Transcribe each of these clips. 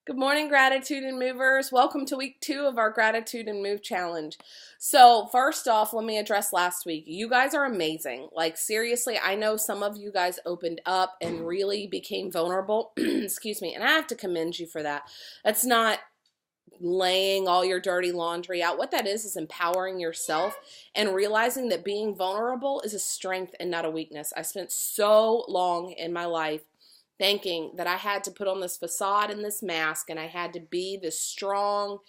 Good morning, Gratitude and Movers. Welcome to week 2 of our Gratitude and Move Challenge. So, first off, let me address last week. You guys are amazing. Like, seriously, I know some of you guys opened up and really became vulnerable. Excuse me. And I have to commend you for that. That's not laying all your dirty laundry out. What that is empowering yourself and realizing that being vulnerable is a strength and not a weakness. I spent so long in my life thinking that I had to put on this facade and this mask and I had to be this strong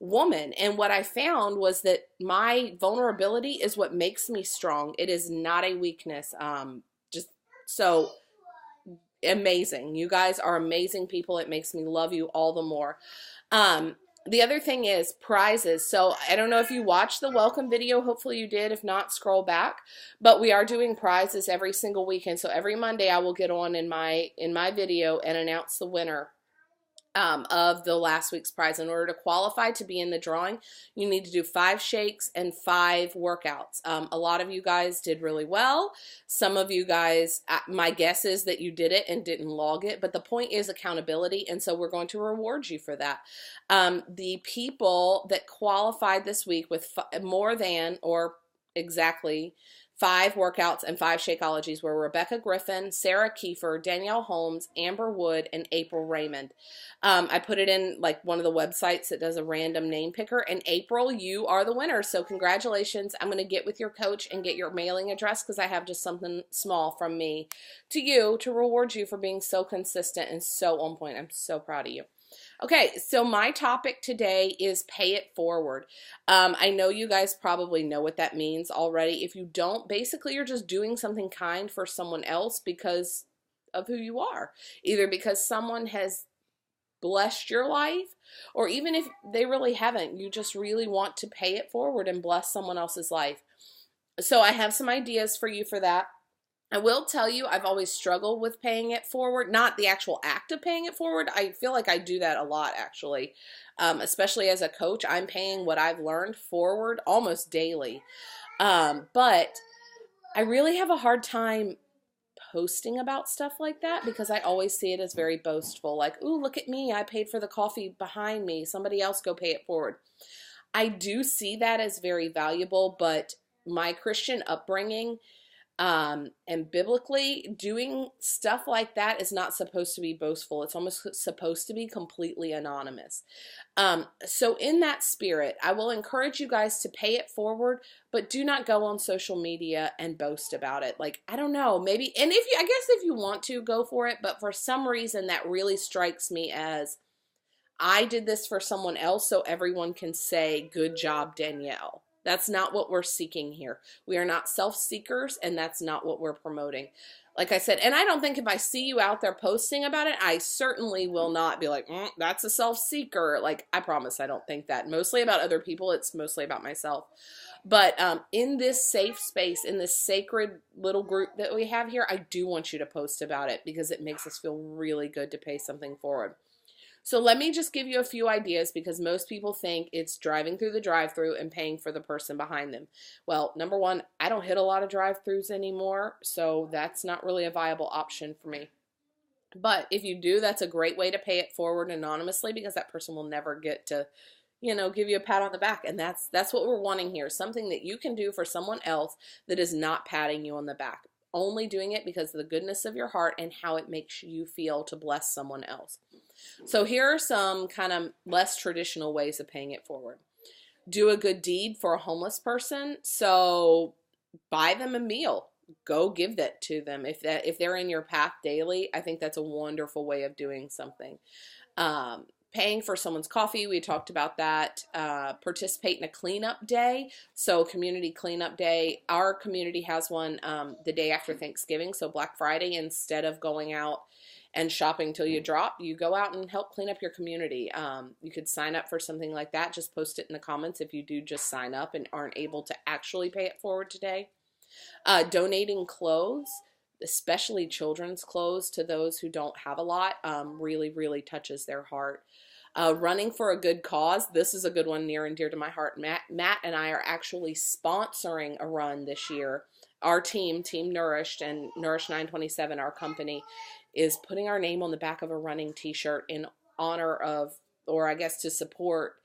woman. And what I found was that my vulnerability is what makes me strong. It is not a weakness. Just so amazing. You guys are amazing people. It makes me love you all the more. The other thing is prizes. So I don't know if you watched the welcome video. Hopefully you did. If not, scroll back. But we are doing prizes every single weekend. So every Monday I will get on in my video and announce the winner of the last week's prize. In order to qualify to be in the drawing, you need to do 5 shakes and 5 workouts. A lot of you guys did really well. Some of you guys, my guess is that you did it and didn't log it, but the point is accountability, and so we're going to reward you for that. The people that qualified this week with more than or exactly 5 workouts and 5 Shakeologies were Rebecca Griffin, Sarah Kiefer, Danielle Holmes, Amber Wood, and April Raymond. I put it in like one of the websites that does a random name picker, and April, you are the winner. So congratulations. I'm going to get with your coach and get your mailing address because I have just something small from me to you to reward you for being so consistent and so on point. I'm so proud of you. Okay, so my topic today is pay it forward. I know you guys probably know what that means already. If you don't, basically you're just doing something kind for someone else because of who you are. Either because someone has blessed your life, or even if they really haven't, you just really want to pay it forward and bless someone else's life. So I have some ideas for you for that. I will tell you, I've always struggled with paying it forward, not the actual act of paying it forward. I feel like I do that a lot, actually, especially as a coach. I'm paying what I've learned forward almost daily. But I really have a hard time posting about stuff like that because I always see it as very boastful. Like, ooh, look at me. I paid for the coffee behind me. Somebody else go pay it forward. I do see that as very valuable, but my Christian upbringing and biblically, doing stuff like that is not supposed to be boastful. It's almost supposed to be completely anonymous. So in that spirit, I will encourage you guys to pay it forward, but do not go on social media and boast about it. Like, I don't know, maybe, and I guess if you want to, go for it, but for some reason that really strikes me as, I did this for someone else so everyone can say, good job, Danielle. That's not what we're seeking here. We are not self-seekers, and that's not what we're promoting. Like I said, and I don't think if I see you out there posting about it, I certainly will not be like, that's a self-seeker. Like, I promise I don't think that. Mostly about other people. It's mostly about myself. But in this safe space, in this sacred little group that we have here, I do want you to post about it because it makes us feel really good to pay something forward. So let me just give you a few ideas because most people think it's driving through the drive-through and paying for the person behind them. Well, number one, I don't hit a lot of drive-throughs anymore, so that's not really a viable option for me. But if you do, that's a great way to pay it forward anonymously because that person will never get to, give you a pat on the back. And that's what we're wanting here. Something that you can do for someone else that is not patting you on the back. Only doing it because of the goodness of your heart and how it makes you feel to bless someone else. So here are some kind of less traditional ways of paying it forward. Do a good deed for a homeless person. So buy them a meal. Go give that to them. If they're in your path daily, I think that's a wonderful way of doing something. Paying for someone's coffee, we talked about that. Participate in a cleanup day. So community cleanup day. Our community has one the day after Thanksgiving, so Black Friday. Instead of going out and shopping till you drop, you go out and help clean up your community. You could sign up for something like that. Just post it in the comments if you do just sign up and aren't able to actually pay it forward today. Donating clothes, especially children's clothes, to those who don't have a lot, really, really touches their heart. Running for a good cause. This is a good one near and dear to my heart. Matt and I are actually sponsoring a run this year. Our Team Nourished, and Nourish 927, our company, is putting our name on the back of a running t-shirt in honor of, or I guess to support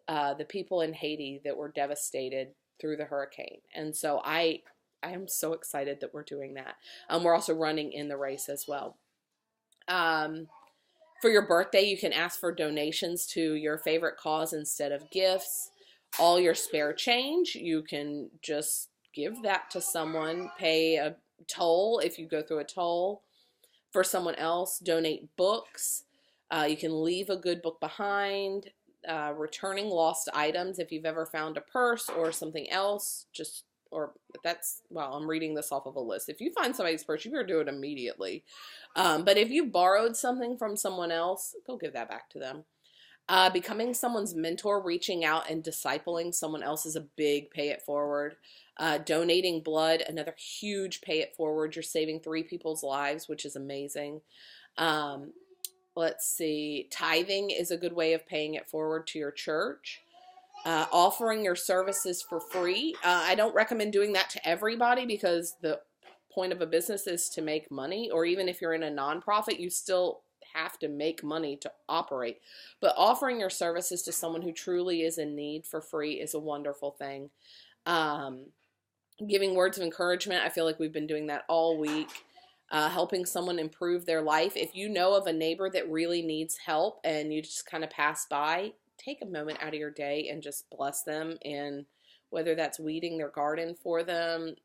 the people in Haiti that were devastated through the hurricane. And so I am so excited that we're doing that. We're also running in the race as well. For your birthday, you can ask for donations to your favorite cause instead of gifts. All your spare change, you can just give that to someone. Pay a toll if you go through a toll for someone else. Donate books. You can leave a good book behind. Returning lost items. If you've ever found a purse or something else, I'm reading this off of a list. If you find somebody's purse, you better do it immediately. But if you borrowed something from someone else, go give that back to them. Becoming someone's mentor, reaching out and discipling someone else is a big pay it forward. Donating blood, another huge pay it forward. You're saving 3 people's lives, which is amazing. Let's see. Tithing is a good way of paying it forward to your church. Offering your services for free. I don't recommend doing that to everybody because the point of a business is to make money, or even if you're in a nonprofit, you still have to make money to operate. But offering your services to someone who truly is in need for free is a wonderful thing. Giving words of encouragement. I feel like we've been doing that all week. Helping someone improve their life. If you know of a neighbor that really needs help and you just kind of pass by, take a moment out of your day and just bless them. And whether that's weeding their garden for them,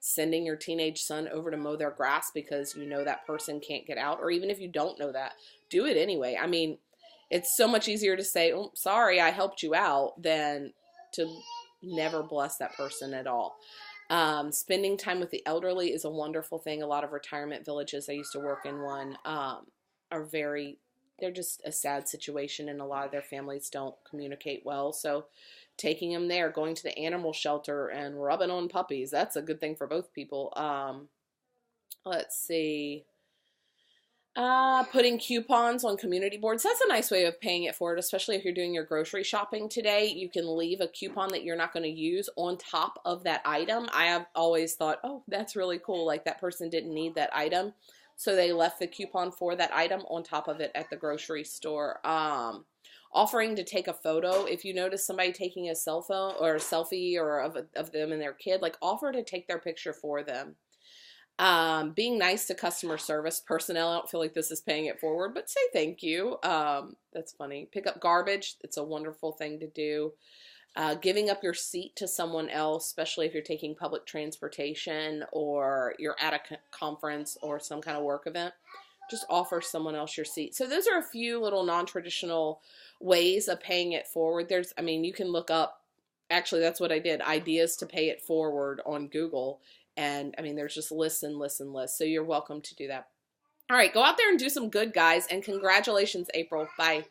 sending your teenage son over to mow their grass because you know that person can't get out, or even if you don't know that, do it anyway. I mean, it's so much easier to say, oh, sorry, I helped you out, than to never bless that person at all. Spending time with the elderly is a wonderful thing. A lot of retirement villages, I used to work in one, they're just a sad situation, and a lot of their families don't communicate well. So taking them there, going to the animal shelter and rubbing on puppies, that's a good thing for both people. Let's see. Putting coupons on community boards. That's a nice way of paying it forward, especially if you're doing your grocery shopping today. You can leave a coupon that you're not going to use on top of that item. I have always thought, oh, that's really cool. Like that person didn't need that item, so they left the coupon for that item on top of it at the grocery store. Offering to take a photo. If you notice somebody taking a cell phone or a selfie or of them and their kid, like offer to take their picture for them. Being nice to customer service personnel. I don't feel like this is paying it forward, but say thank you. That's funny. Pick up garbage. It's a wonderful thing to do. Giving up your seat to someone else, especially if you're taking public transportation or you're at a conference or some kind of work event. Just offer someone else your seat. So those are a few little non-traditional ways of paying it forward. You can look up, actually that's what I did, ideas to pay it forward on Google. And there's just lists and lists and lists. So you're welcome to do that. All right, go out there and do some good, guys. And congratulations, April. Bye.